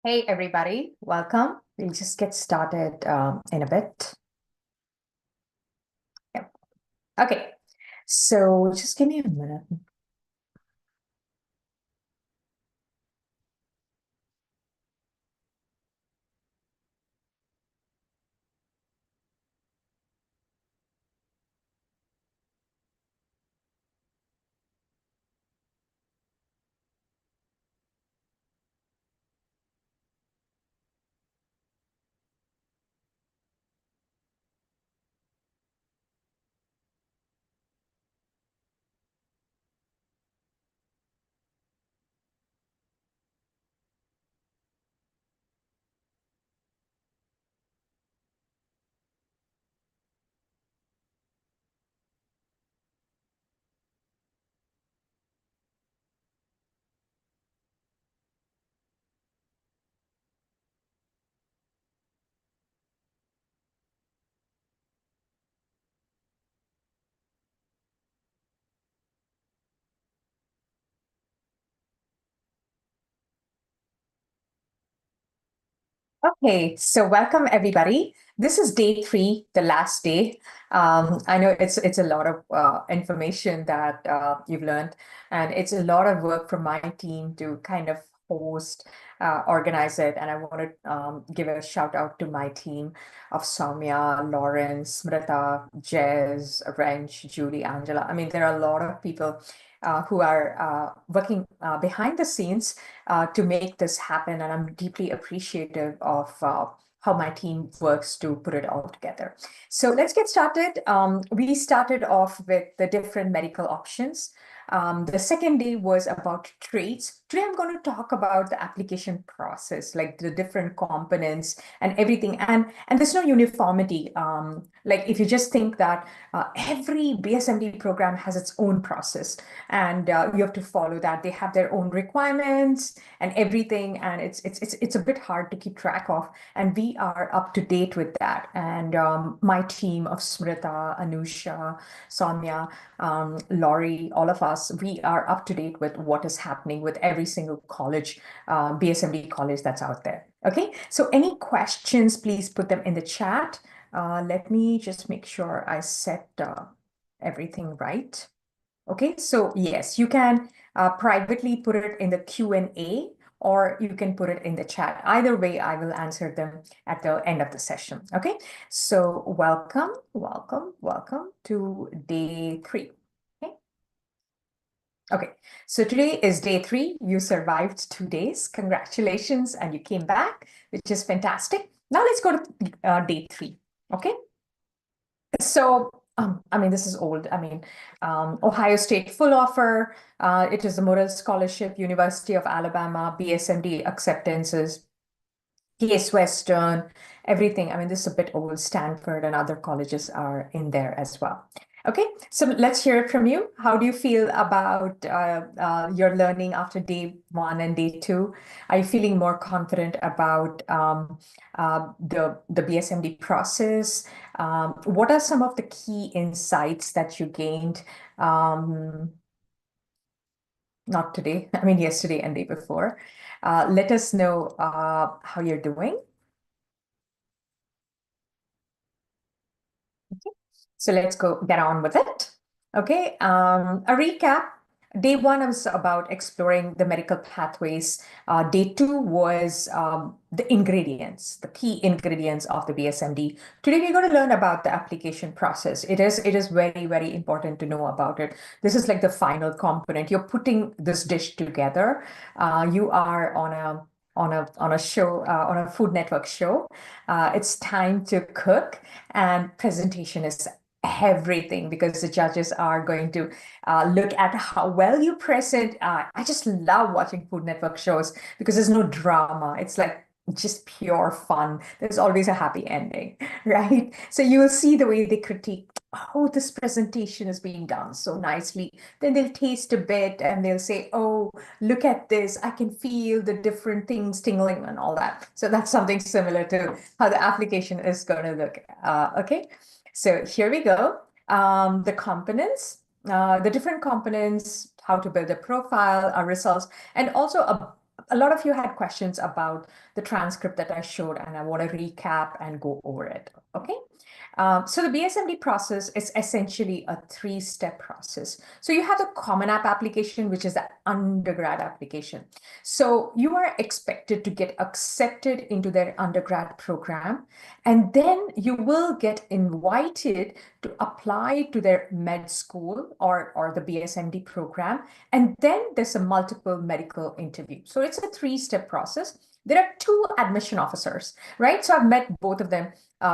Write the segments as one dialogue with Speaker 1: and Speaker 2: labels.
Speaker 1: Hey, everybody, welcome. We'll just get started in a bit. Yep. Okay, so just give me a minute. Okay, so welcome everybody. This is day three, the last day. I know it's a lot of information that you've learned, and it's a lot of work from my team to kind of host, organize it. And I want to give a shout out to my team of Soumya, Lawrence, Smrita, Jez, Wrench, Julie, Angela. I mean, there are a lot of people who are working behind the scenes to make this happen. And I'm deeply appreciative of how my team works to put it all together. So let's get started. We started off with the different medical options. The second day was about traits. Today, I'm going to talk about the application process, like the different components and everything. And there's no uniformity. Like if you just think that every BSMD program has its own process, and you have to follow that. They have their own requirements and everything, and it's a bit hard to keep track of. And we are up to date with that. And my team of Smrita, Anusha, Soumya, Laurie, all of us, we are up to date with what is happening with every single college, BSMD college that's out there. Okay, so any questions, please put them in the chat. Let me just make sure I set everything right. Okay, so yes, you can privately put it in the Q&A, or you can put it in the chat. Either way, I will answer them at the end of the session. Okay, so welcome, welcome, welcome to day three. Okay. Okay, so today is day three. You survived 2 days. Congratulations, and you came back, which is fantastic. Now let's go to day three. Okay. So, I mean, this is old. I mean, Ohio State full offer. It is a Morel Scholarship, University of Alabama, BSMD acceptances, Case Western, everything. I mean, this is a bit old. Stanford and other colleges are in there as well. Okay, so let's hear it from you. How do you feel about your learning after day one and day two? Are you feeling more confident about the BSMD process? What are some of the key insights that you gained? Not today, I mean, yesterday and day before. Let us know how you're doing. So let's go get on with it. Okay, a recap. Day one was about exploring the medical pathways. Day two was the ingredients, the key ingredients of the BSMD. Today we're going to learn about the application process. It is very, very important to know about it. This is like the final component. You're putting this dish together. You are on a show, on a Food Network show. It's time to cook, and presentation is everything, because the judges are going to look at how well you present. I just love watching Food Network shows because there's no drama. It's like just pure fun. There's always a happy ending, right? So you will see the way they critique, oh, this presentation is being done so nicely. Then they'll taste a bit and they'll say, oh, look at this. I can feel the different things tingling and all that. So that's something similar to how the application is going to look. Okay. So here we go. The components, the different components, how to build a profile, our results, and also a lot of you had questions about the transcript that I showed, and I want to recap and go over it. Okay. So the BSMD process is essentially a three-step process. So you have the Common App application, which is the undergrad application. So you are expected to get accepted into their undergrad program, and then you will get invited to apply to their med school or the BSMD program. And then there's a multiple medical interview. So it's a three-step process. There are two admission officers, right? So I've met both of them.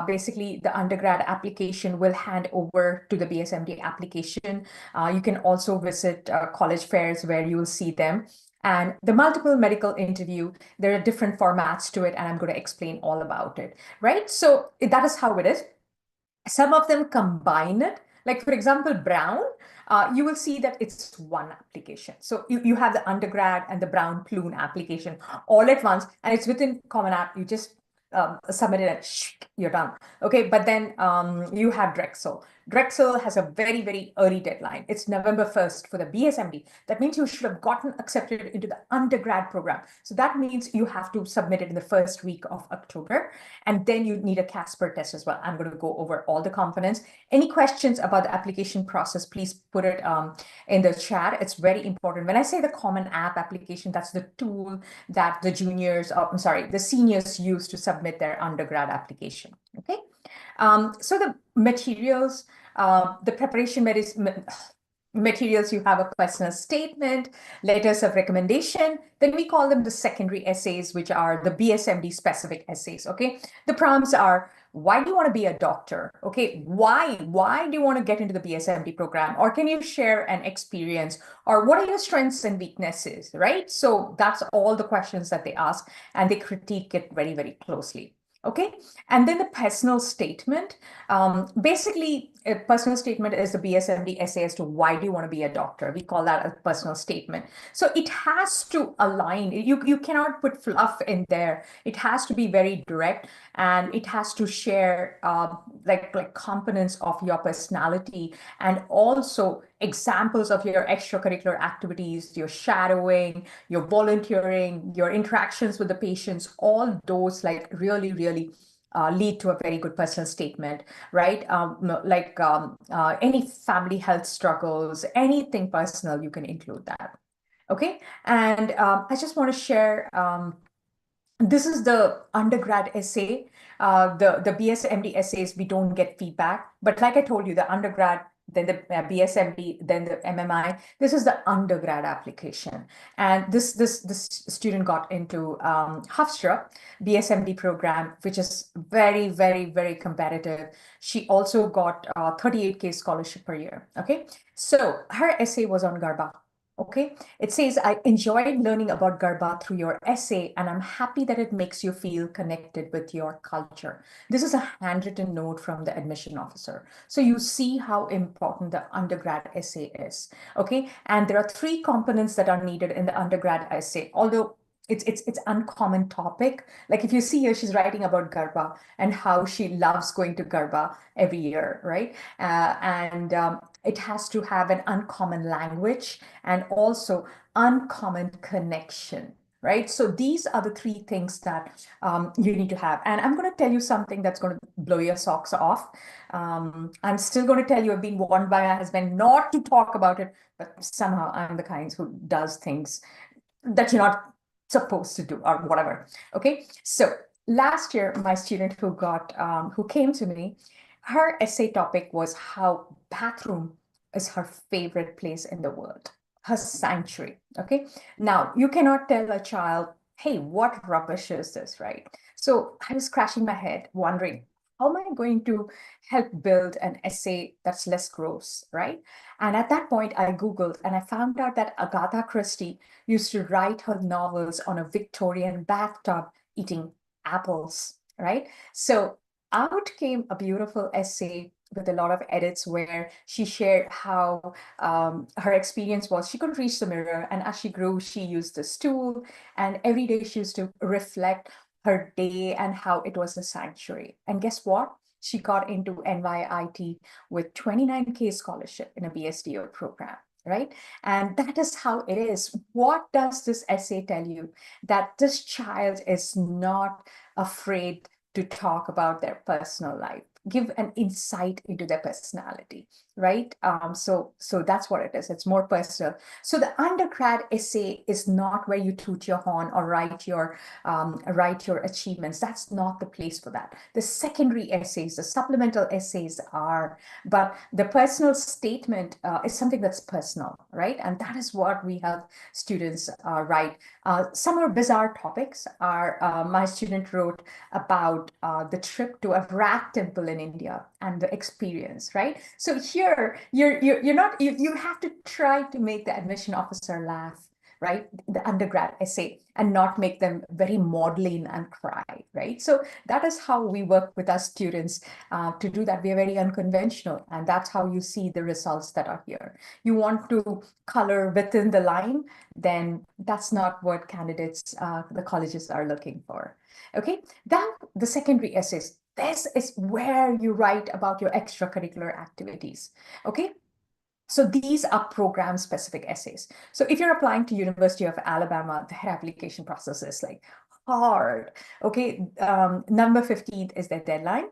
Speaker 1: Basically, the undergrad application will hand over to the BSMD application. You can also visit college fairs where you will see them. And the multiple medical interview, there are different formats to it, and I'm going to explain all about it, right? So that is how it is. Some of them combine it. Like, for example, Brown, you will see that it's one application. So you have the undergrad and the Brown Plune application all at once, and it's within Common App. You just submit it and you're done. Okay, but then you have Drexel. Drexel has a very, very early deadline. It's November 1st for the BSMD. That means you should have gotten accepted into the undergrad program. So that means you have to submit it in the first week of October. And then you need a Casper test as well. I'm going to go over all the components. Any questions about the application process, please put it in the chat. It's very important. When I say the Common App application, that's the tool that the the seniors use to submit their undergrad application. Okay. So the materials, the preparation materials, you have a personal statement, letters of recommendation. Then we call them the secondary essays, which are the BSMD specific essays. Okay. The prompts are, why do you want to be a doctor? Okay. Why do you want to get into the BSMD program? Or can you share an experience? Or what are your strengths and weaknesses? Right. So that's all the questions that they ask, and they critique it very, very closely. Okay. And then the personal statement. Basically, a personal statement is the BSMD essay as to why do you want to be a doctor. We call that a personal statement. So it has to align. You cannot put fluff in there. It has to be very direct, and it has to share like components of your personality, and also examples of your extracurricular activities, your shadowing, your volunteering, your interactions with the patients. All those like really, really lead to a very good personal statement, right? Any family health struggles, anything personal, you can include that. Okay. And I just want to share, this is the undergrad essay. The BSMD essays, we don't get feedback. But like I told you, the undergrad, then the BSMD, then the MMI. This is the undergrad application. And this student got into Hofstra BSMD program, which is very, very, very competitive. She also got 38K scholarship per year. Okay. So her essay was on Garba. Okay, it says, I enjoyed learning about Garba through your essay, and I'm happy that it makes you feel connected with your culture. This is a handwritten note from the admission officer. So you see how important the undergrad essay is. Okay, and there are three components that are needed in the undergrad essay, although it's uncommon topic. Like if you see here, she's writing about Garba and how she loves going to Garba every year, right? It has to have an uncommon language and also uncommon connection, right? So these are the three things that you need to have. And I'm going to tell you something that's going to blow your socks off. I'm still going to tell you, I've been warned by my husband not to talk about it, but somehow I'm the kind who does things that you're not supposed to do or whatever. Okay. So last year, my student who came to me, her essay topic was how bathroom is her favorite place in the world, her sanctuary. Okay. Now you cannot tell a child, hey, what rubbish is this, right? So I was scratching my head wondering, how am I going to help build an essay that's less gross, right? And at that point, I Googled and I found out that Agatha Christie used to write her novels on a Victorian bathtub eating apples, right? So out came a beautiful essay with a lot of edits where she shared how her experience was. She couldn't reach the mirror, and as she grew, she used the stool, and every day she used to reflect her day and how it was a sanctuary. And guess what? She got into NYIT with 29K scholarship in a BSDO program. right? And that is how it is. What does this essay tell you? That this child is not afraid to talk about their personal life, give an insight into their personality, right? So that's what it is. It's more personal. So the undergrad essay is not where you toot your horn or write your achievements. That's not the place for that. The secondary essays, the supplemental essays are, but the personal statement is something that's personal, right? And that is what we help students write. Some are bizarre topics. My student wrote about the trip to a rat temple in India and the experience, right? So here you're not you have to try to make the admission officer laugh, right? The undergrad essay, and not make them very maudlin and cry, right? So that is how we work with our students to do that. We are very unconventional, and that's how you see the results that are here. You want to color within the line, then that's not what candidates, the colleges are looking for. Okay, then the secondary essays. This is where you write about your extracurricular activities. Okay, so these are program specific essays. So if you're applying to University of Alabama, their application process is like hard. Okay, November 15th is their deadline.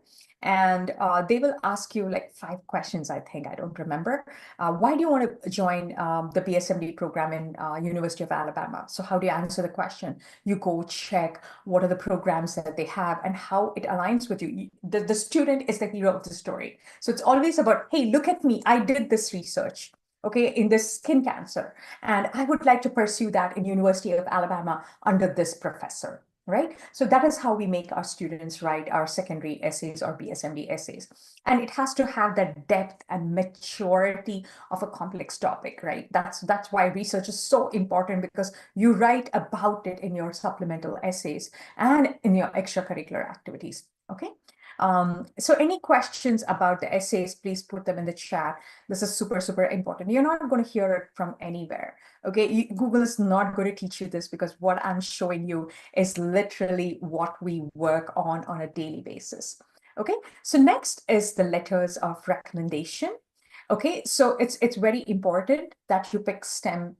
Speaker 1: And they will ask you like 5 questions, I think, I don't remember. Why do you want to join the BSMD program in University of Alabama? So how do you answer the question? You go check what are the programs that they have and how it aligns with you. The student is the hero of the story. So it's always about, hey, look at me, I did this research, okay, in this skin cancer, and I would like to pursue that in University of Alabama under this professor, right? So that is how we make our students write our secondary essays or BSMD essays. And it has to have that depth and maturity of a complex topic, right? That's why research is so important, because you write about it in your supplemental essays and in your extracurricular activities, okay? So any questions about the essays, please put them in the chat. This is super, super important. You're not going to hear it from anywhere. Okay, Google is not going to teach you this, because what I'm showing you is literally what we work on a daily basis. Okay, so next is the letters of recommendation. Okay, so it's very important that you pick STEM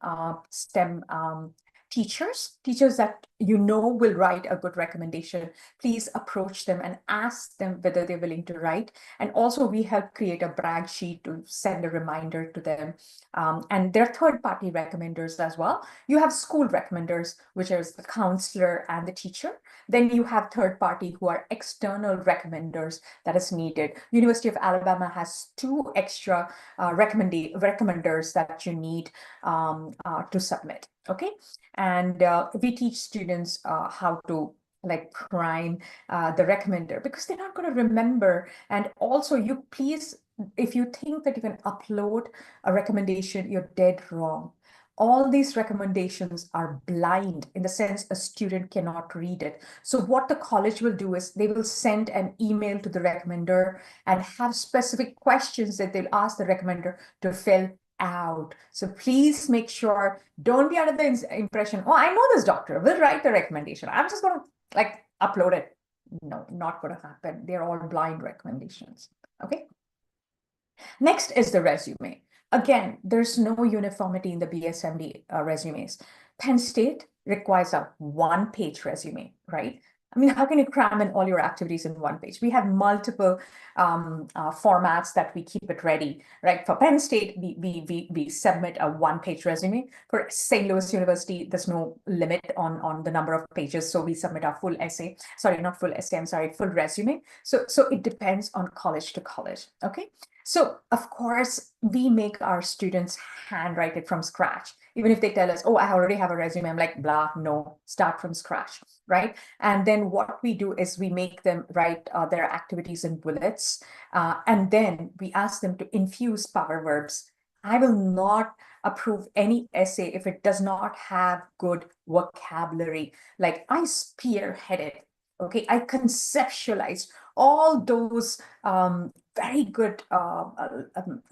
Speaker 1: teachers that you know will write a good recommendation. Please approach them and ask them whether they're willing to write. And also we help create a brag sheet to send a reminder to them. And there are third-party recommenders as well. You have school recommenders, which is the counselor and the teacher. Then you have third-party who are external recommenders that is needed. University of Alabama has 2 extra recommenders that you need to submit. Okay, and we teach students how to like prime the recommender, because they're not going to remember. And also, you please, if you think that you can upload a recommendation, you're dead wrong. All these recommendations are blind, in the sense a student cannot read it. So what the college will do is they will send an email to the recommender and have specific questions that they'll ask the recommender to fill out. So please make sure, don't be under the impression, oh, I know this doctor will write the recommendation, I'm just going to like upload it. No, not going to happen. They're all blind recommendations. Okay. Next is the resume. Again, there's no uniformity in the BSMD resumes. Penn State requires a 1-page resume, right? I mean, how can you cram in all your activities in 1 page? We have multiple formats that we keep it ready, right? For Penn State, we submit a 1-page resume. For St. Louis University, there's no limit on the number of pages. So we submit our full essay, sorry, not full essay, I'm sorry, full resume. So it depends on college to college, okay? So of course, we make our students handwrite it from scratch. Even if they tell us, oh, I already have a resume, I'm like, blah, no, start from scratch, right? And then what we do is we make them write their activities in bullets. And then we ask them to infuse power verbs. I will not approve any essay if it does not have good vocabulary. Like I spearheaded, okay, I conceptualized all those very good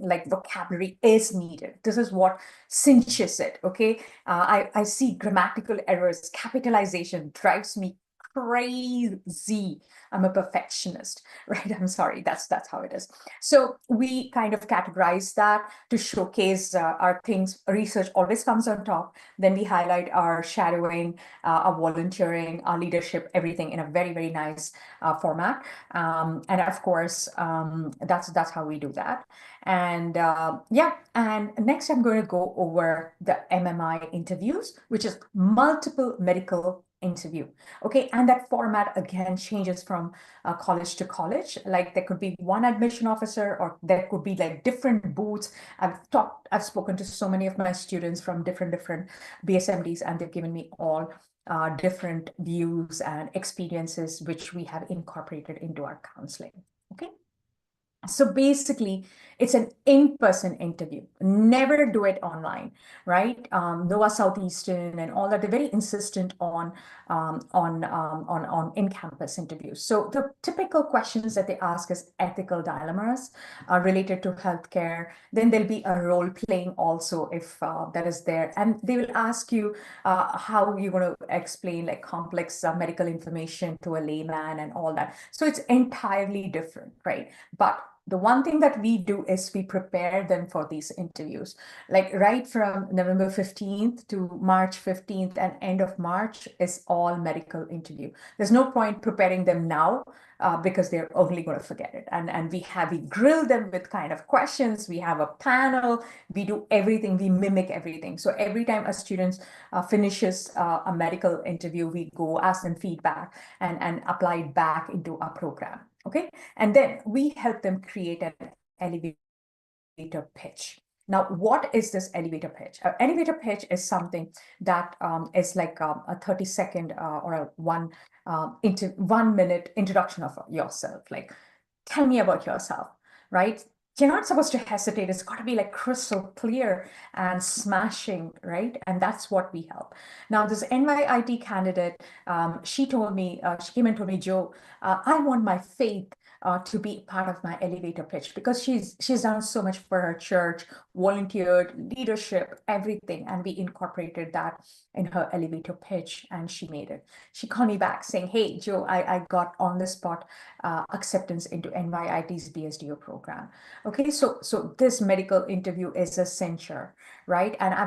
Speaker 1: like vocabulary is needed. This is what cinches it, okay? I see grammatical errors, capitalization drives me crazy. I'm a perfectionist, right? I'm sorry, that's how it is. So we kind of categorize that to showcase our things. Research always comes on top. Then we highlight our shadowing, our volunteering, our leadership, everything in a very, very nice format. And of course, that's how we do that. And yeah, and next I'm going to go over the MMI interviews, which is multiple medical interview. Okay, and that format again changes from college to college. Like there could be one admission officer, or there could be like different booths. I've spoken to so many of my students from different BSMDs, and they've given me all different views and experiences, which we have incorporated into our counseling. Okay. So basically, it's an in-person interview. Never do it online, right? Nova Southeastern and all that, they're very insistent on in-campus interviews. So the typical questions that they ask is ethical dilemmas related to healthcare. Then there'll be a role playing also if that is there, and they will ask you how you're going to explain like complex medical information to a layman and all that. So it's entirely different, right? But the one thing that we do is we prepare them for these interviews. Like right from November 15th to March 15th and end of March is all medical interview. There's no point preparing them now because they're only going to forget it. And we grill them with kind of questions. We have a panel. We do everything. We mimic everything. So every time a student finishes a medical interview, we go ask them feedback and apply it back into our program. Okay, and then we help them create an elevator pitch. Now, what is this elevator pitch? An elevator pitch is something that is like a 30-second or a 1 minute introduction of yourself. Like, tell me about yourself, right? You're not supposed to hesitate. It's got to be like crystal clear and smashing, right? And that's what we help. Now, this NYIT candidate, she told me, she came and told me, Joe, I want my faith to be part of my elevator pitch because she's done so much for her church, volunteered, leadership, everything, and we incorporated that in her elevator pitch, and she made it. She called me back saying, "Hey, Joe, I got on the spot acceptance into NYIT's BSDO program." Okay, so this medical interview is a cincher, right? And I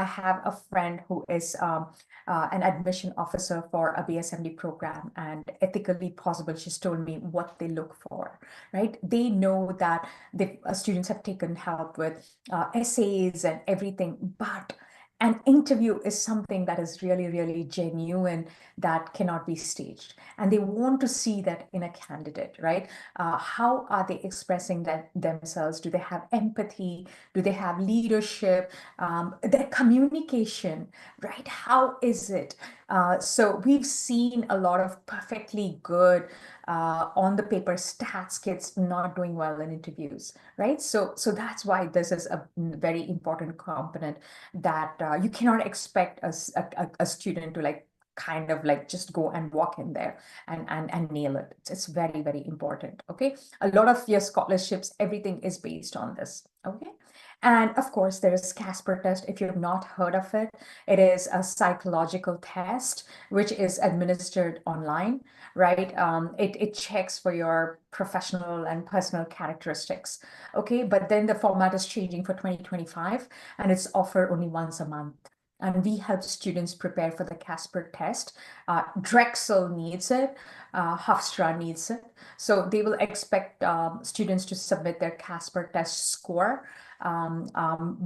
Speaker 1: have a friend who is an admission officer for a BSMD program, and ethically possible, she's told me what they look for, right? They know that the students have taken help with essays and everything, but an interview is something that is really, really genuine, that cannot be staged. And they want to see that in a candidate, right? How are they expressing themselves? Do they have empathy? Do they have leadership? Their communication, right? How is it? So we've seen a lot of perfectly good on the paper stats kids not doing well in interviews, right? So that's why this is a very important component that you cannot expect a student to like kind of like just go and walk in there and nail it. It's very, very important. Okay. A lot of your scholarships, everything is based on this. Okay. And of course, there is Casper test. If you've not heard of it, it is a psychological test which is administered online, right? It checks for your professional and personal characteristics. Okay, but then the format is changing for 2025, and it's offered only once a month. And we help students prepare for the Casper test. Drexel needs it, Hofstra needs it. So they will expect students to submit their Casper test score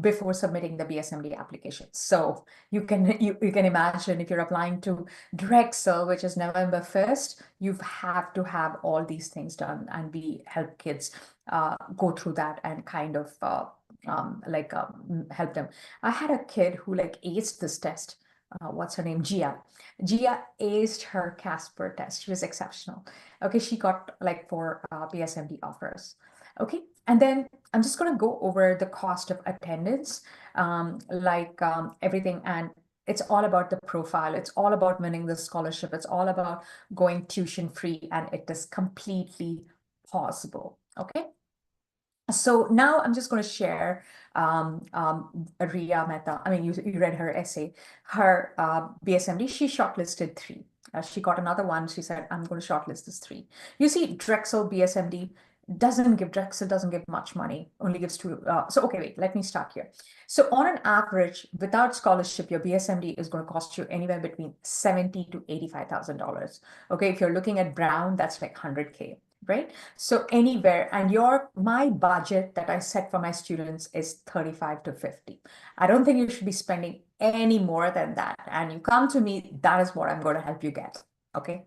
Speaker 1: before submitting the BSMD application. So you can imagine if you're applying to Drexel, which is November 1st, you have to have all these things done, and we help kids go through that and kind of help them. I had a kid who like aced this test. What's her name? Gia. Gia aced her Casper test. She was exceptional. Okay, she got like 4 BSMD offers. Okay, and then I'm just going to go over the cost of attendance, everything. And it's all about the profile. It's all about winning the scholarship. It's all about going tuition free, and it is completely possible. Okay. So now I'm just going to share Riya Mehta. I mean, you read her essay, her BSMD. She shortlisted 3. She got another one. She said, I'm going to shortlist this 3. You see, Drexel BSMD Drexel doesn't give much money, only gives 2. So, okay, wait, let me start here. So on an average, without scholarship, your BSMD is going to cost you anywhere between $70,000 to $85,000. Okay, if you're looking at Brown, that's like 100K. Right? So anywhere, and my budget that I set for my students is 35 to 50. I don't think you should be spending any more than that. And you come to me, that is what I'm going to help you get. Okay.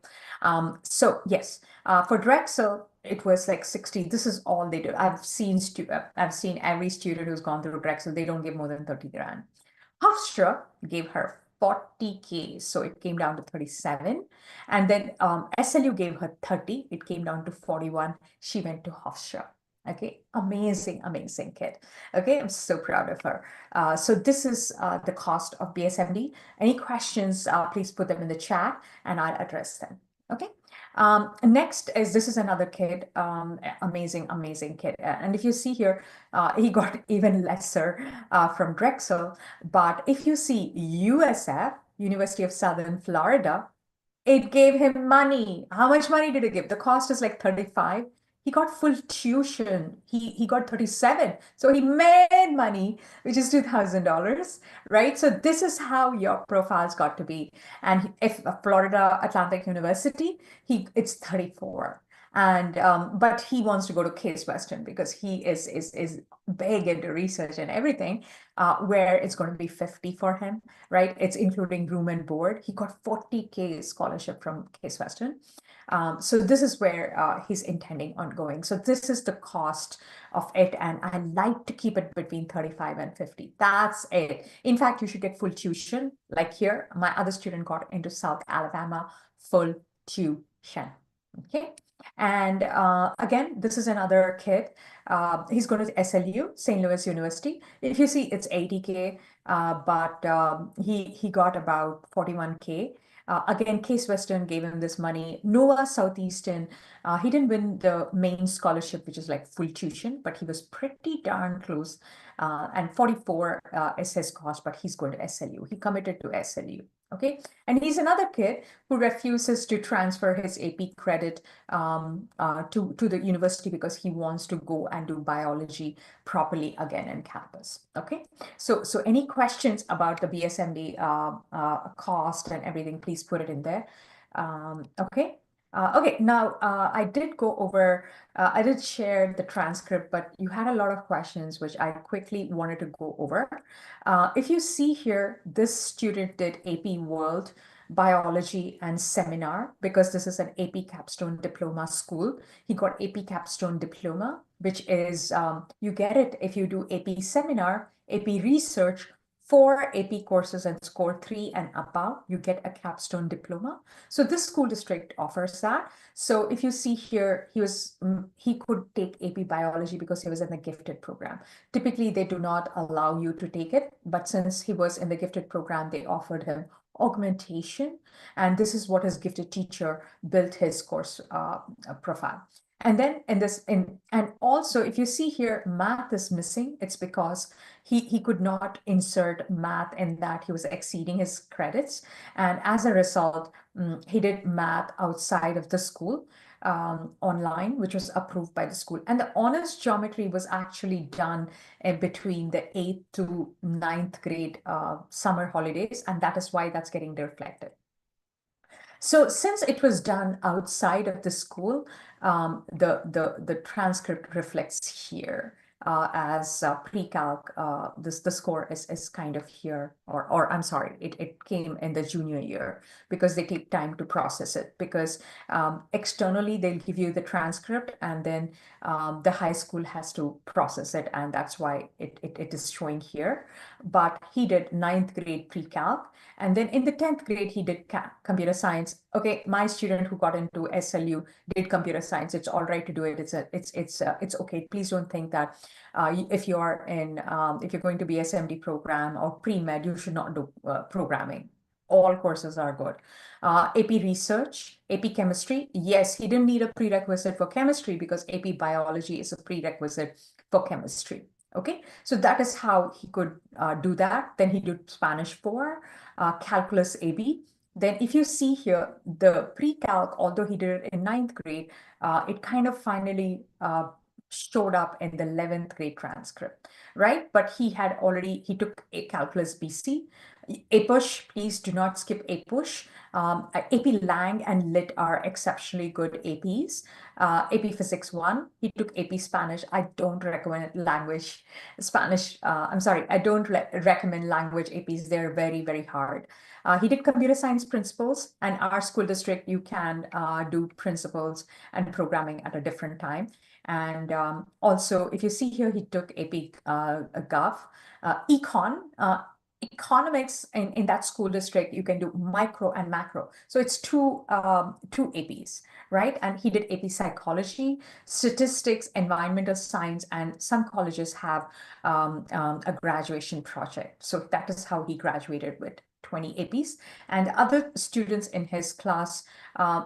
Speaker 1: So yes, for Drexel, it was like 60. This is all they do. I've seen every student who's gone through Drexel, they don't give more than 30 grand. Hofstra gave her 40K, so it came down to 37. And then SLU gave her 30, it came down to 41. She went to Hofstra. Okay, amazing, amazing kid. Okay, I'm so proud of her. So this is the cost of BSMD. Any questions, please put them in the chat and I'll address them. Okay. Next this is another kid, amazing, amazing kid. And if you see here, he got even lesser from Drexel. But if you see USF, University of Southern Florida, it gave him money. How much money did it give? The cost is like 35. He got full tuition. He got 37. So he made money, which is $2,000, right? So this is how your profiles got to be. And if Florida Atlantic University, it's 34. And but he wants to go to Case Western because he is big into research and everything, where it's going to be 50 for him, right? It's including room and board. He got 40K scholarship from Case Western. So this is where he's intending on going. So this is the cost of it. And I like to keep it between 35 and 50. That's it. In fact, you should get full tuition. Like here, my other student got into South Alabama, full tuition. Okay. And again, this is another kid. He's going to SLU, St. Louis University. If you see, it's 80K, but he got about 41K. Again, Case Western gave him this money. Nova Southeastern, he didn't win the main scholarship, which is like full tuition, but he was pretty darn close. And 44 is his cost, but he's going to SLU. He committed to SLU. Okay, and he's another kid who refuses to transfer his AP credit to the university because he wants to go and do biology properly again in campus. Okay, so any questions about the BSMD cost and everything, please put it in there. Okay. Okay, now I did go over, I did share the transcript, but you had a lot of questions, which I quickly wanted to go over. If you see here, this student did AP World, Biology, and Seminar, because this is an AP Capstone Diploma school. He got AP Capstone Diploma, which is, you get it if you do AP Seminar, AP Research, 4 AP courses and score 3 and above, you get a capstone diploma. So this school district offers that. So if you see here, he could take AP biology because he was in the gifted program. Typically, they do not allow you to take it, but since he was in the gifted program, they offered him augmentation. And this is what his gifted teacher built his course profile. And then and also if you see here, math is missing, it's because he could not insert math in that he was exceeding his credits. And as a result, he did math outside of the school online, which was approved by the school. And the honors geometry was actually done between the 8th to 9th grade summer holidays. And that is why that's getting reflected. So since it was done outside of the school, the transcript reflects here as pre-calc. The score is kind of here, or I'm sorry, it came in the junior year because they take time to process it. Because externally they'll give you the transcript, and then the high school has to process it, and that's why it is showing here. But he did 9th grade pre-calc. And then in the 10th grade, he did computer science. Okay, my student who got into SLU did computer science. It's all right to do it. It's okay. Please don't think that if you're going to be SMD program or pre-med, you should not do programming. All courses are good. AP Research, AP Chemistry. Yes, he didn't need a prerequisite for chemistry because AP Biology is a prerequisite for chemistry. Okay, so that is how he could do that. Then he did Spanish 4, Calculus AB, Then if you see here, the pre-calc, although he did it in ninth grade, it kind of finally showed up in the 11th grade transcript, right? But he took a calculus BC. APUSH, please do not skip APUSH. AP Lang and Lit are exceptionally good APs. AP Physics 1, he took AP Spanish. I don't recommend language Spanish. I'm sorry, I don't recommend language APs. They're very, very hard. He did computer science principles, and our school district, you can do principles and programming at a different time. And also, if you see here, he took AP Gov, economics in that school district, you can do micro and macro. So it's two APs, right? And he did AP psychology, statistics, environmental science, and some colleges have a graduation project. So that is how he graduated with 20 APs. And other students in his class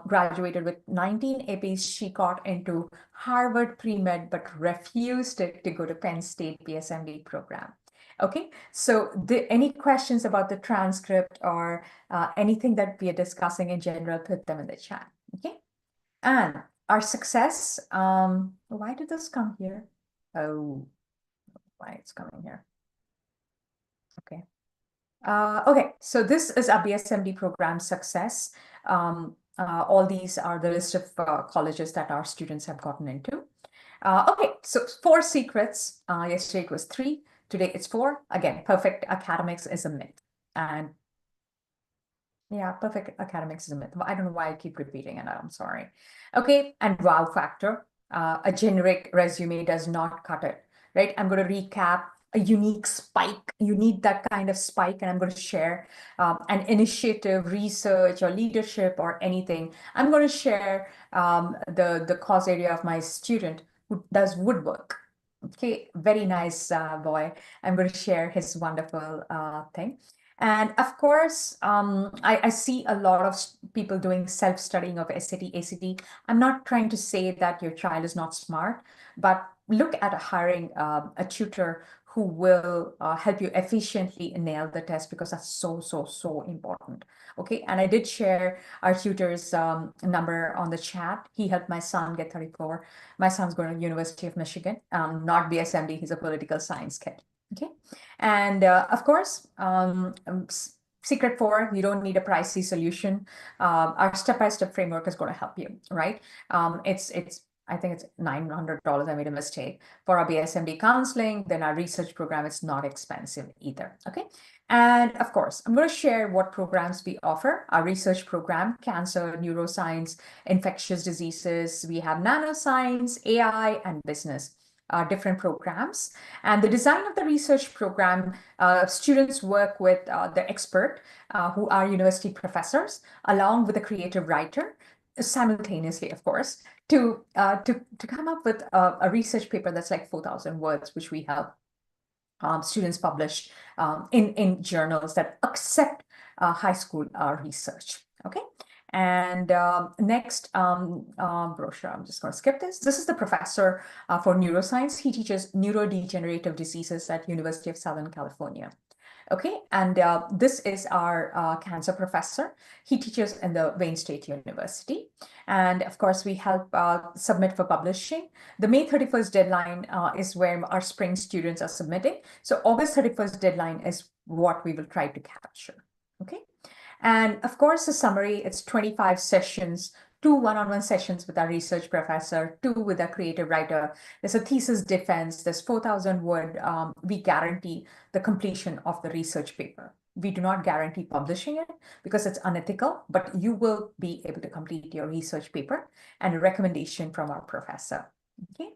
Speaker 1: graduated with 19 APs. She got into Harvard pre-med, but refused to go to Penn State PSMB program. Okay, so any questions about the transcript or anything that we are discussing in general, put them in the chat. Okay, and our success, why did this come here? Oh, why it's coming here. Okay. Okay, so this is our BSMD program success. All these are the list of colleges that our students have gotten into. Okay, so 4 secrets. Yesterday it was 3. Today it's 4. Again, perfect academics is a myth. And yeah, perfect academics is a myth. I don't know why I keep repeating it. I'm sorry. Okay, and wow factor. A generic resume does not cut it, right? I'm going to recap a unique spike. You need that kind of spike, and I'm going to share an initiative, research, or leadership, or anything. I'm going to share the cause area of my student who does woodwork. Okay, very nice boy. I'm going to share his wonderful thing. And of course, I see a lot of people doing self-studying of SAT, ACT. I'm not trying to say that your child is not smart, but look at hiring a tutor who will help you efficiently nail the test, because that's so, so, so important. Okay, and I did share our tutor's number on the chat. He helped my son get 34. My son's going to University of Michigan, not BSMD. He's a political science kid. Okay, and of course, secret 4, you don't need a pricey solution. Our step-by-step framework is going to help you, right? I think it's $900. I made a mistake for our BSMD counseling. Then our research program is not expensive either. Okay. And of course, I'm going to share what programs we offer. Our research program, cancer, neuroscience, infectious diseases. We have nanoscience, AI, and business. Different programs. And the design of the research program, students work with the expert who are university professors, along with a creative writer, simultaneously, of course, to come up with a research paper that's like 4,000 words, which we help students publish in journals that accept high school research. Okay. And next brochure, I'm just going to skip this. This is the professor for neuroscience. He teaches neurodegenerative diseases at University of Southern California. Okay, and this is our cancer professor. He teaches in the Wayne State University. And of course, we help submit for publishing. The May 31st deadline is where our spring students are submitting. So August 31st deadline is what we will try to capture. Okay. And of course, the summary, it's 25 sessions, 2 one-on-one sessions with our research professor, 2 with a creative writer. There's a thesis defense, there's 4,000 word. We guarantee the completion of the research paper. We do not guarantee publishing it because it's unethical, but you will be able to complete your research paper and a recommendation from our professor. Okay.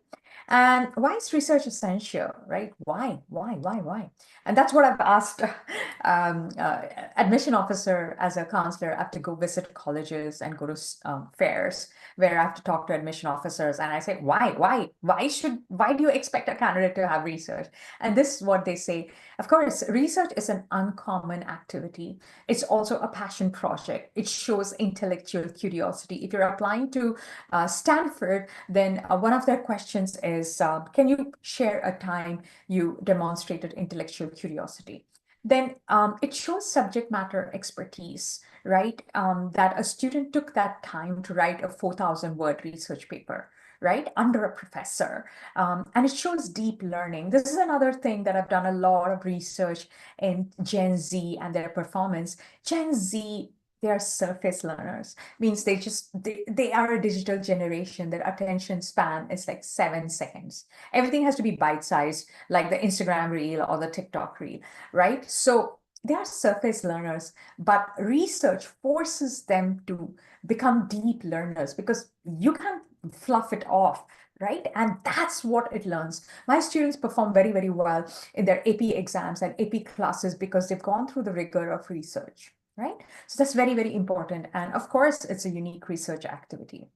Speaker 1: And why is research essential, right? Why? And that's what I've asked admission officer as a counselor. I have to go visit colleges and go to fairs where I have to talk to admission officers. And I say, why do you expect a candidate to have research? And this is what they say. Of course, research is an uncommon activity. It's also a passion project. It shows intellectual curiosity. If you're applying to Stanford, then one of their questions is, can you share a time you demonstrated intellectual curiosity? then it shows subject matter expertise, right? That a student took that time to write a 4,000-word research paper, right, under a professor. And it shows deep learning. This is another thing that I've done a lot of research in Gen Z and their performance. Gen Z, they are surface learners, means they are a digital generation. Their attention span is like 7 seconds. Everything has to be bite-sized, like the Instagram reel or the TikTok reel, right? So they are surface learners, but research forces them to become deep learners because you can't fluff it off, right? And that's what it learns. My students perform very, very well in their AP exams and AP classes because they've gone through the rigor of research, right? So that's very, very important. And of course, it's a unique research activity.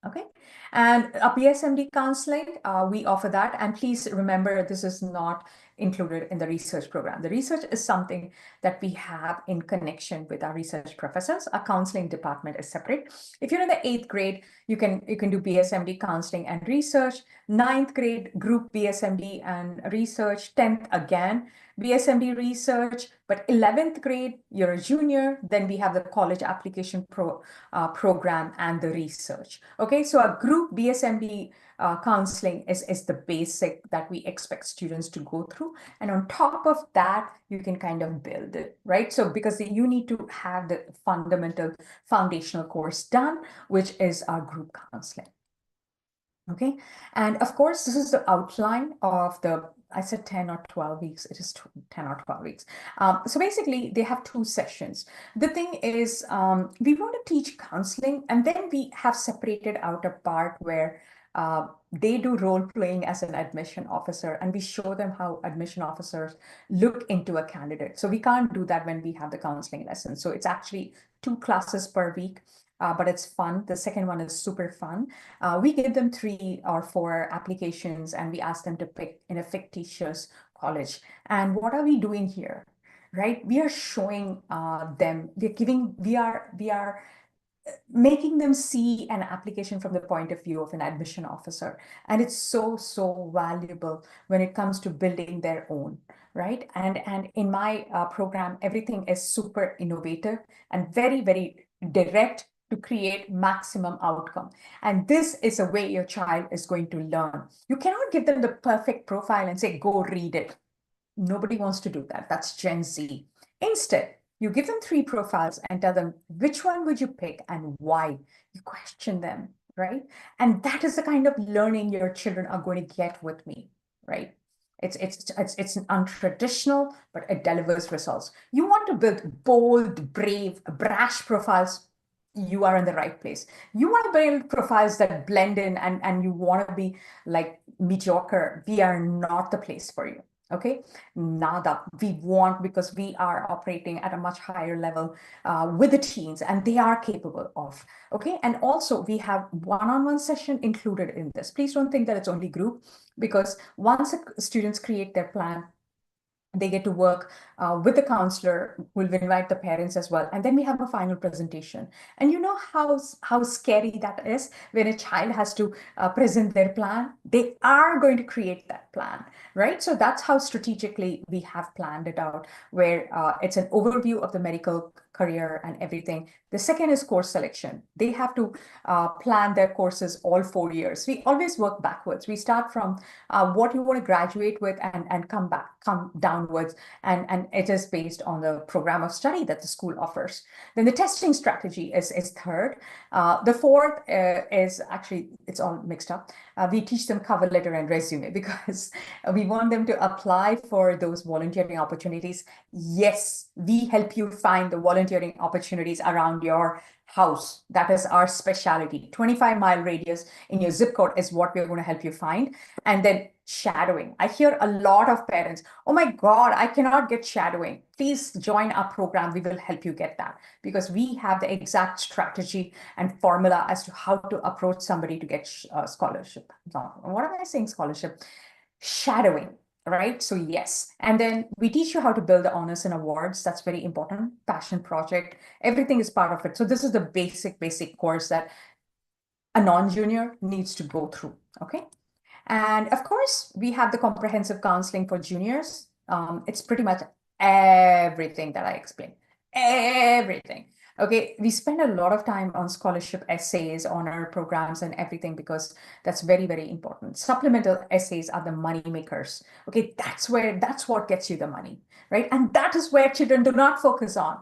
Speaker 1: Okay. And a PSMD counseling, we offer that. And please remember, this is not included in the research program. The research is something that we have in connection with our research professors. Our counseling department is separate. If you're in the 8th grade, you can do BSMD counseling and research. 9th grade, group BSMD and research. 10th, again, BSMD research. But 11th grade, you're a junior. Then we have the college application program and the research. Okay, so a group BSMD counseling is the basic that we expect students to go through. And on top of that, you can kind of build it, right? So because you need to have the fundamental foundational course done, which is our group counseling. Okay, and of course, this is the outline of I said 10 or 12 weeks. It is 10 or 12 weeks. So basically, they have 2 sessions. The thing is, we want to teach counseling, and then we have separated out a part where they do role playing as an admission officer, and we show them how admission officers look into a candidate. So we can't do that when we have the counseling lesson. So it's actually 2 classes per week. But it's fun. The second one is super fun. We give them 3 or 4 applications and we ask them to pick in a fictitious college. And what are we doing here, right? We are showing them, we are making them see an application from the point of view of an admission officer. And it's so, so valuable when it comes to building their own, right? And in my program, everything is super innovative and very, very direct to create maximum outcome. And this is a way your child is going to learn. You cannot give them the perfect profile and say, go read it. Nobody wants to do that. That's Gen Z. Instead, you give them 3 profiles and tell them, which one would you pick and why? You question them, right? And that is the kind of learning your children are going to get with me, right? It's untraditional, but it delivers results. You want to build bold, brave, brash profiles, you are in the right place. You want to build profiles that blend in and you want to be like mediocre. We are not the place for you. Okay, nada. We want, because we are operating at a much higher level with the teens, and they are capable of. Okay, and also we have one-on-one session included in this. Please don't think that it's only group, because once students create their plan, they get to work with the counselor. We'll invite the parents as well. And then we have a final presentation. And you know how scary that is when a child has to present their plan. They are going to create that plan, right? So that's how strategically we have planned it out, where it's an overview of the medical career and everything. The second is course selection. They have to plan their courses all 4 years. We always work backwards. We start from what you want to graduate with and come downwards. And it is based on the program of study that the school offers. Then the testing strategy is third. The fourth is actually, it's all mixed up. We teach them cover letter and resume because we want them to apply for those volunteering opportunities. Yes, we help you find the volunteering opportunities around your house. That is our specialty. 25-mile radius in your zip code is what we're going to help you find. And then shadowing. I hear a lot of parents, oh my God, I cannot get shadowing. Please join our program. We will help you get that, because we have the exact strategy and formula as to how to approach somebody to get a scholarship. No, what am I saying? Scholarship? Shadowing. Right? So yes. And then we teach you how to build the honors and awards. That's very important. Passion project. Everything is part of it. So this is the basic course that a non-junior needs to go through. Okay. And of course, we have the comprehensive counseling for juniors. It's pretty much everything that I explained, everything. Okay, we spend a lot of time on scholarship essays, honor programs, and everything because that's very, very important. Supplemental essays are the money makers. Okay, that's what gets you the money, right? And that is where children do not focus on,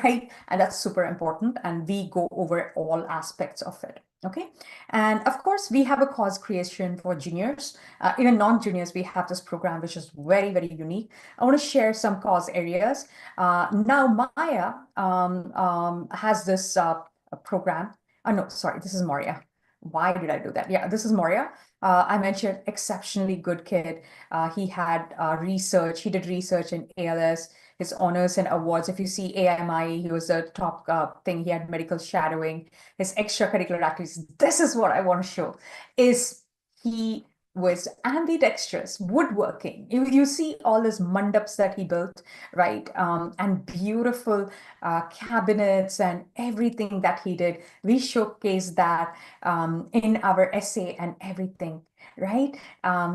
Speaker 1: right? And that's super important. And we go over all aspects of it. Okay, and of course, we have a cause creation for juniors. Even non-juniors, we have this program, which is very, very unique. I want to share some cause areas. Now, Maya has this program. Oh, no, sorry, this is Moria. Why did I do that? Yeah, this is Moria. I mentioned exceptionally good kid. He had research. He did research in ALS, his honors and awards. If you see AMI, he was the top thing. He had medical shadowing, his extracurricular activities. This is what I want to show is he was ambidextrous, woodworking. You see all these mandaps that he built, right? And beautiful cabinets and everything that he did. We showcase that in our essay and everything, right?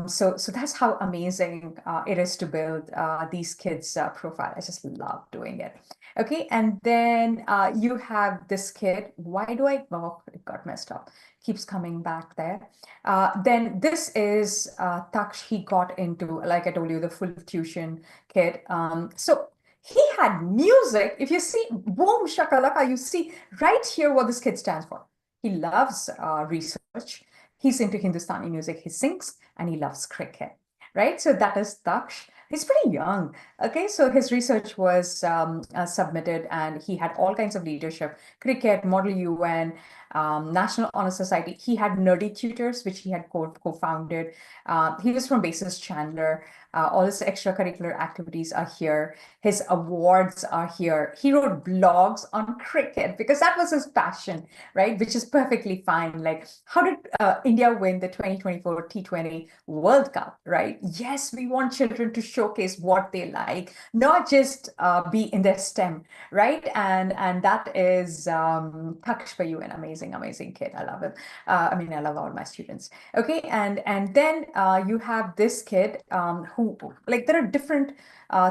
Speaker 1: So that's how amazing it is to build these kids' profile. I just love doing it. Okay, and then you have this kid. Why do I? Oh, it got messed up. Keeps coming back there. Then this is Taksh. He got into, like I told you, the full tuition kid. So he had music. If you see, boom, shakalaka, you see right here what this kid stands for. He loves research. He's into Hindustani music. He sings and he loves cricket, right? So that is Taksh. He's pretty young. Okay, so his research was submitted and he had all kinds of leadership, cricket, Model UN, National Honor Society. He had Nerdy Tutors, which he had co-founded. He was from Basis Chandler. All his extracurricular activities are here. His awards are here. He wrote blogs on cricket because that was his passion, right? Which is perfectly fine. Like, how did India win the 2024 T20 World Cup, right? Yes, we want children to showcase what they like, not just be in their STEM, right? And that is Taksh for you, an amazing, amazing kid. I love him. I mean, I love all my students. Okay, and then you have this kid who, like, there are different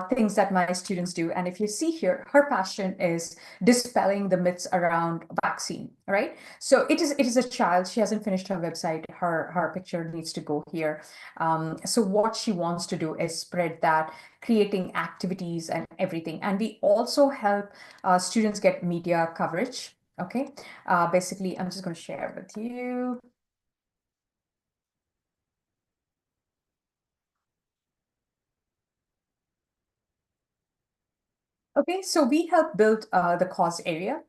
Speaker 1: things that my students do. And if you see here, her passion is dispelling the myths around vaccine, right? So it is a child. She hasn't finished her website. Her picture needs to go here. So what she wants to do is spread that, creating activities and everything. And we also help students get media coverage. Okay, basically, I'm just going to share with you. Okay, so we help build the cause area.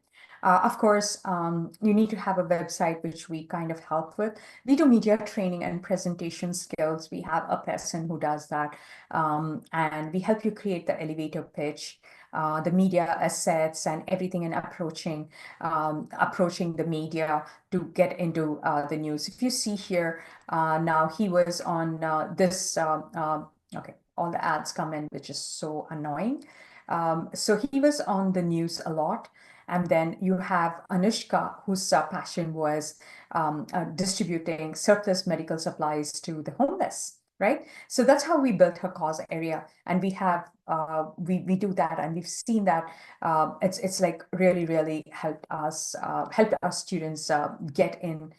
Speaker 1: Of course, you need to have a website, which we kind of help with. We do media training and presentation skills. We have a person who does that. And we help you create the elevator pitch, the media assets and everything, and approaching the media to get into the news. If you see here, now he was on this, okay, all the ads come in, which is so annoying. So he was on the news a lot. And then you have Anushka, whose passion was distributing surplus medical supplies to the homeless, right? So that's how we built her cause area. And we have, we do that, and we've seen that it's like really, really helped our students get in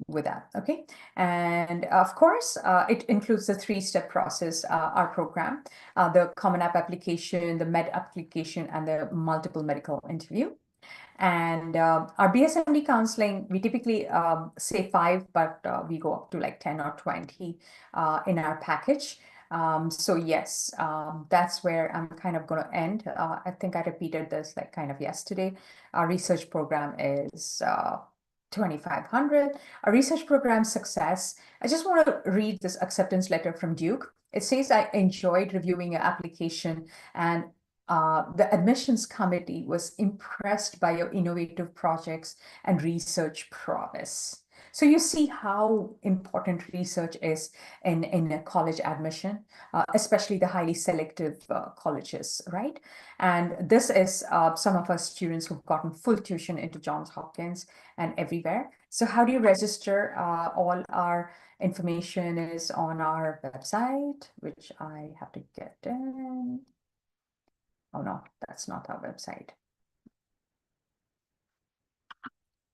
Speaker 1: with that, okay? And of course, it includes the three-step process, our program, the Common App application, the Med application, and the multiple medical interview. And our BSMD counseling, we typically say 5, but we go up to like 10 or 20 in our package. So yes, that's where I'm kind of going to end. I think I repeated this like kind of yesterday. Our research program is 2,500. Our research program success. I just want to read this acceptance letter from Duke. It says, I enjoyed reviewing your application, and the admissions committee was impressed by your innovative projects and research prowess. So you see how important research is in a college admission, especially the highly selective colleges, right? And this is some of our students who've gotten full tuition into Johns Hopkins and everywhere. So how do you register? All our information is on our website, which I have to get in. Oh no, that's not our website.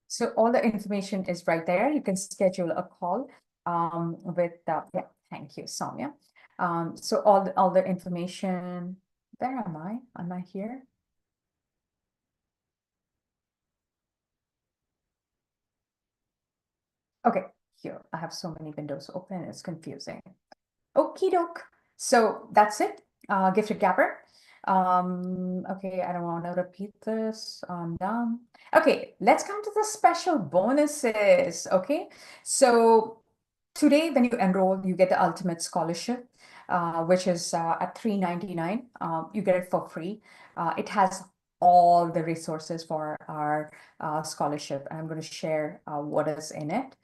Speaker 1: So all the information is right there. You can schedule a call with, yeah, thank you, Soumya. So all the information, where am I? Am I here? Okay, here, I have so many windows open, it's confusing. Okie doke. So that's it, Gifted Gapper. Okay, I don't want to repeat this. I'm done. Okay, let's come to the special bonuses. Okay, so today when you enroll, you get the ultimate scholarship, which is at $399. You get it for free. It has all the resources for our scholarship. I'm going to share what is in it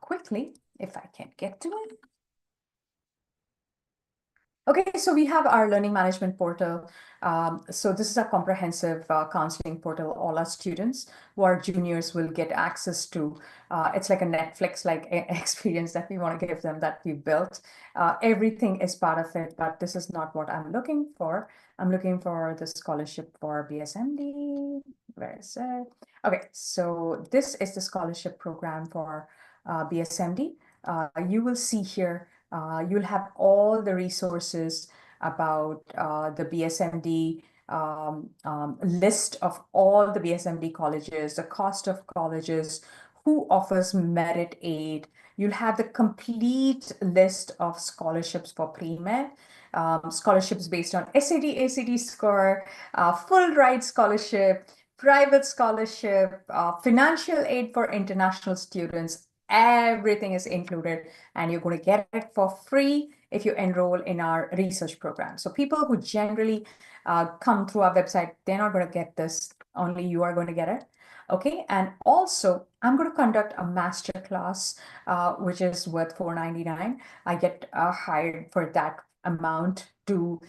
Speaker 1: quickly if I can get to it. Okay, so we have our learning management portal. So this is a comprehensive counseling portal. All our students who are juniors will get access to. It's like a Netflix-like experience that we want to give them that we built. Everything is part of it, but this is not what I'm looking for. I'm looking for the scholarship for BSMD. Where is it? Okay, so this is the scholarship program for BSMD. You will see here you'll have all the resources about the BSMD list of all the BSMD colleges, the cost of colleges, who offers merit aid. You'll have the complete list of scholarships for pre-med, scholarships based on SAT, ACT score, full ride scholarship, private scholarship, financial aid for international students. Everything is included, and you're going to get it for free if you enroll in our research program. So people who generally come through our website, they're not going to get this. Only you are going to get it. Okay, and also I'm going to conduct a master class, which is worth $499. I get hired for that amount to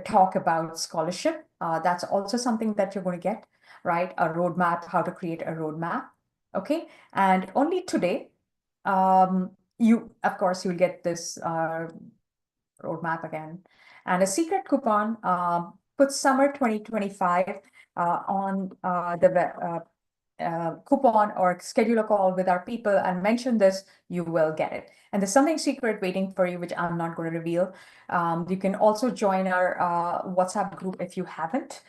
Speaker 1: talk about scholarship. That's also something that you're going to get, right? A roadmap, how to create a roadmap. Okay, and only today, you, of course, you'll get this roadmap again. And a secret coupon, put summer 2025 on the coupon or schedule a call with our people and mention this, you will get it. And there's something secret waiting for you, which I'm not going to reveal. You can also join our WhatsApp group if you haven't.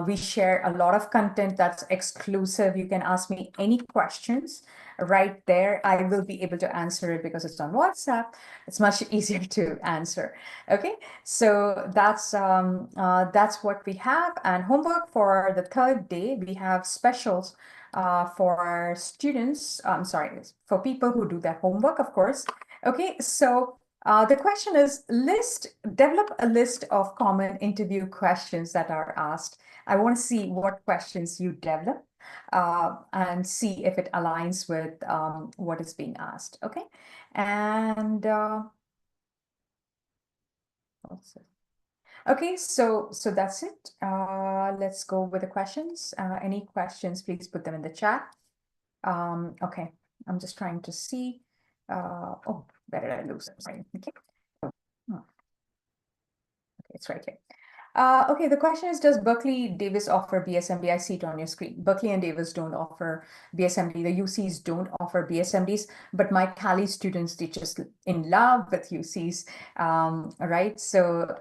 Speaker 1: We share a lot of content that's exclusive. You can ask me any questions right there. I will be able to answer it because it's on WhatsApp. It's much easier to answer. Okay, so that's what we have. And homework for the third day, we have specials for students. I'm sorry, for people who do their homework, of course. Okay, so the question is develop a list of common interview questions that are asked. I want to see what questions you develop and see if it aligns with what is being asked. Okay, and okay, so that's it. Let's go with the questions. Any questions, please put them in the chat. Okay, I'm just trying to see. Oh, where did I lose it? Sorry. Okay. Oh, okay, it's right here. Okay, the question is, does Berkeley Davis offer BSMD? I see it on your screen. Berkeley and Davis don't offer BSMD. The UCs don't offer BSMDs, but my Cali students, they just in love with UCs, right? So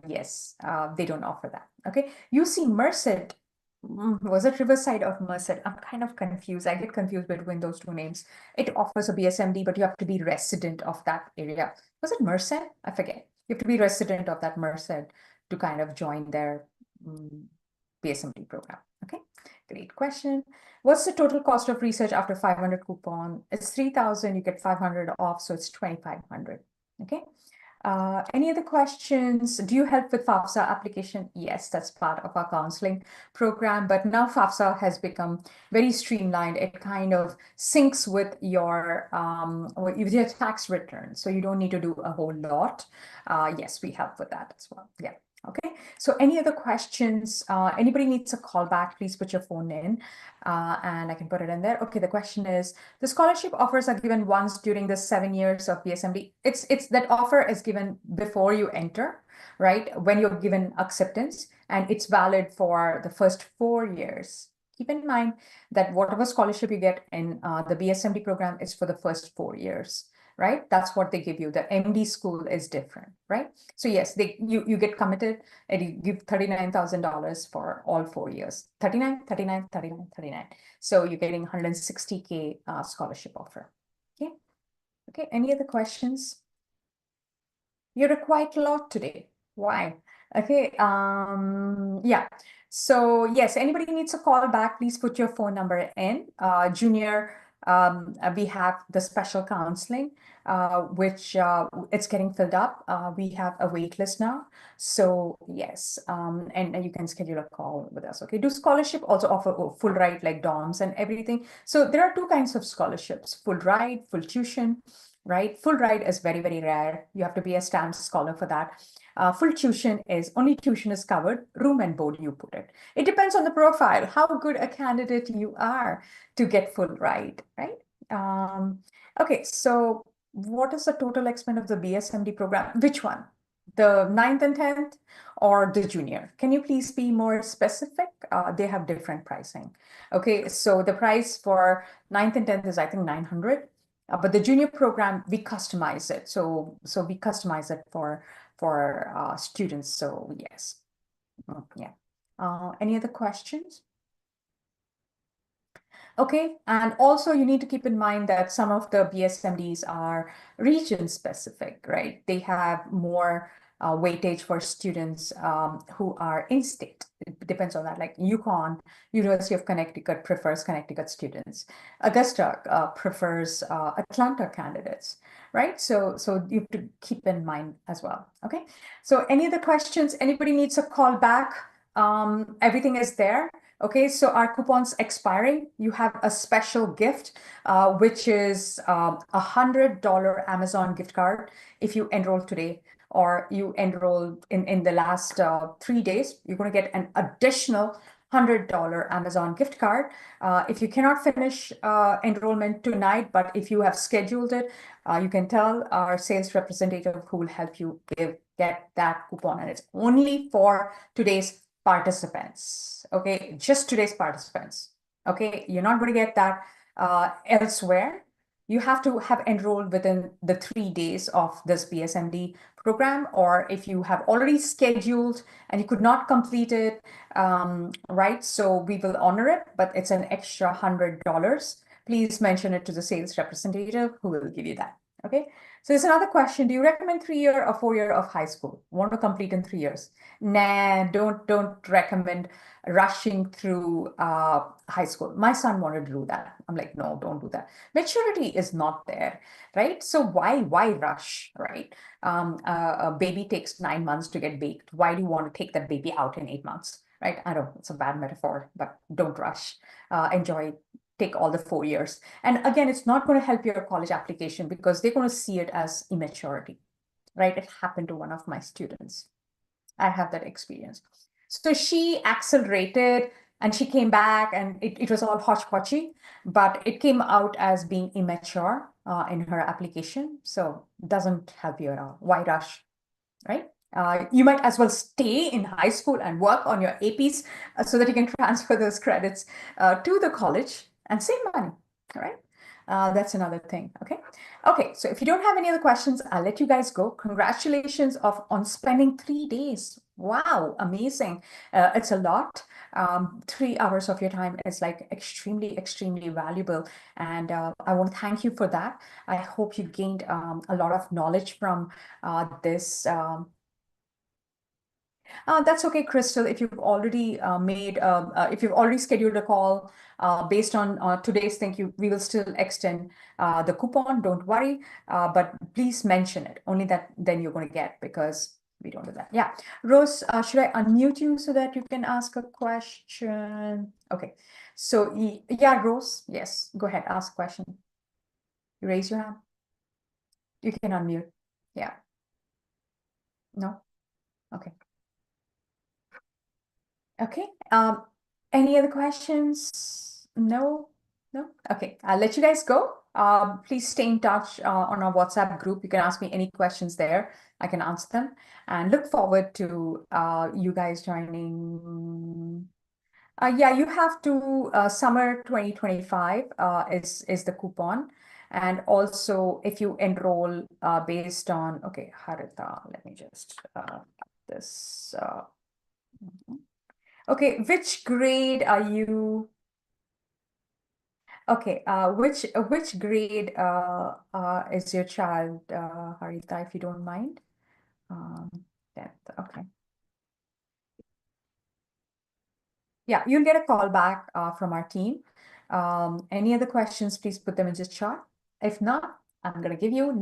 Speaker 1: yes, they don't offer that. Okay, UC Merced, was it Riverside or Merced? I'm kind of confused. I get confused between those two names. It offers a BSMD, but you have to be resident of that area. Was it Merced? I forget. You have to be resident of that Merced to kind of join their BSMD program. Okay, great question. What's the total cost of research after 500 coupon? It's 3,000, you get 500 off, so it's 2,500. Okay. Any other questions? Do you help with FAFSA application? Yes, that's part of our counseling program, but now FAFSA has become very streamlined. It kind of syncs with your tax return, so you don't need to do a whole lot. Yes, we help with that as well. Yeah. Okay, so any other questions? Anybody needs a call back, please put your phone in and I can put it in there. Okay, the question is, the scholarship offers are given once during the 7 years of BSMD. It's that offer is given before you enter, right? When you're given acceptance, and it's valid for the first 4 years. Keep in mind that whatever scholarship you get in the BSMD program is for the first 4 years, right? That's what they give you. The MD school is different, right? So yes, you get committed and you give $39,000 for all 4 years. 39, 39, 39, 39. So you're getting 160K scholarship offer. Okay. Okay. Any other questions? You're quite a lot today. Why? Okay. Yeah. So yes, anybody needs a call back, please put your phone number in. Junior, we have the special counseling, which it's getting filled up. We have a wait list now. So yes, and you can schedule a call with us. Okay. Do scholarship also offer full ride like dorms and everything? So there are two kinds of scholarships: full ride, full tuition. Right? Full ride is very, very rare. You have to be a STAMP scholar for that. Full tuition is only tuition is covered, room and board you put it. It depends on the profile, how good a candidate you are to get full ride, right? Okay, so what is the total expense of the BSMD program? Which one? The 9th and 10th or the junior? Can you please be more specific? They have different pricing. Okay, so the price for 9th and 10th is, I think, 900. But the junior program, we customize it. So we customize it for students. So yes. Yeah. Any other questions? Okay, and also you need to keep in mind that some of the BSMDs are region specific, right? They have more weightage for students who are in state. It depends on that. Like UConn, University of Connecticut prefers Connecticut students. Augusta prefers Atlanta candidates, right? So you have to keep in mind as well. Okay. So any other questions? Anybody needs a call back? Everything is there. Okay, so our coupon's expiring. You have a special gift, which is $100 Amazon gift card if you enroll today or you enroll in the last 3 days. You're going to get an additional $100 Amazon gift card. If you cannot finish enrollment tonight, but if you have scheduled it, you can tell our sales representative who will help you get that coupon, and it's only for today's participants. Okay, just today's participants. Okay, you're not going to get that elsewhere. You have to have enrolled within the 3 days of this BSMD program, or if you have already scheduled and you could not complete it, right? So we will honor it, but it's an extra $100. Please mention it to the sales representative who will give you that. Okay. So there's another question. Do you recommend 3-year or 4-year of high school? Want to complete in 3 years? Nah, don't recommend rushing through high school. My son wanted to do that. I'm like, no, don't do that. Maturity is not there, right? So why rush, right? A baby takes 9 months to get baked. Why do you want to take that baby out in 8 months, right? I don't. It's a bad metaphor, but don't rush. Enjoy. Take all the 4 years. And again, it's not going to help your college application because they're going to see it as immaturity, right? It happened to one of my students. I have that experience. So she accelerated and she came back and it was all hodgepodgey, but it came out as being immature in her application. So it doesn't help you at all. Why rush, right? You might as well stay in high school and work on your APs so that you can transfer those credits to the college and save money, all right? That's another thing, okay? Okay, so if you don't have any other questions, I'll let you guys go. Congratulations on spending 3 days. Wow, amazing. It's a lot. 3 hours of your time is like extremely, extremely valuable. And I want to thank you for that. I hope you gained a lot of knowledge from this. That's okay, Crystal. If you've already if you've already scheduled a call based on today's thing, we will still extend the coupon. Don't worry, but please mention it. Only that then you're going to get because we don't do that. Yeah, Rose, should I unmute you so that you can ask a question? Okay, so yeah, Rose, yes, go ahead, ask a question. You raise your hand. You can unmute. Yeah. No. Okay. Okay. Any other questions? No? No? Okay. I'll let you guys go. Please stay in touch on our WhatsApp group. You can ask me any questions there. I can answer them. And look forward to you guys joining. Yeah, you have to summer 2025 is the coupon. And also, if you enroll based on, okay, Harita, let me just this. Mhm. Okay, which grade are you? Okay, which grade is your child, Harita, if you don't mind? Um, 10th. Okay. Yeah, you'll get a call back from our team. Any other questions, please put them in the chat. If not, I'm going to give you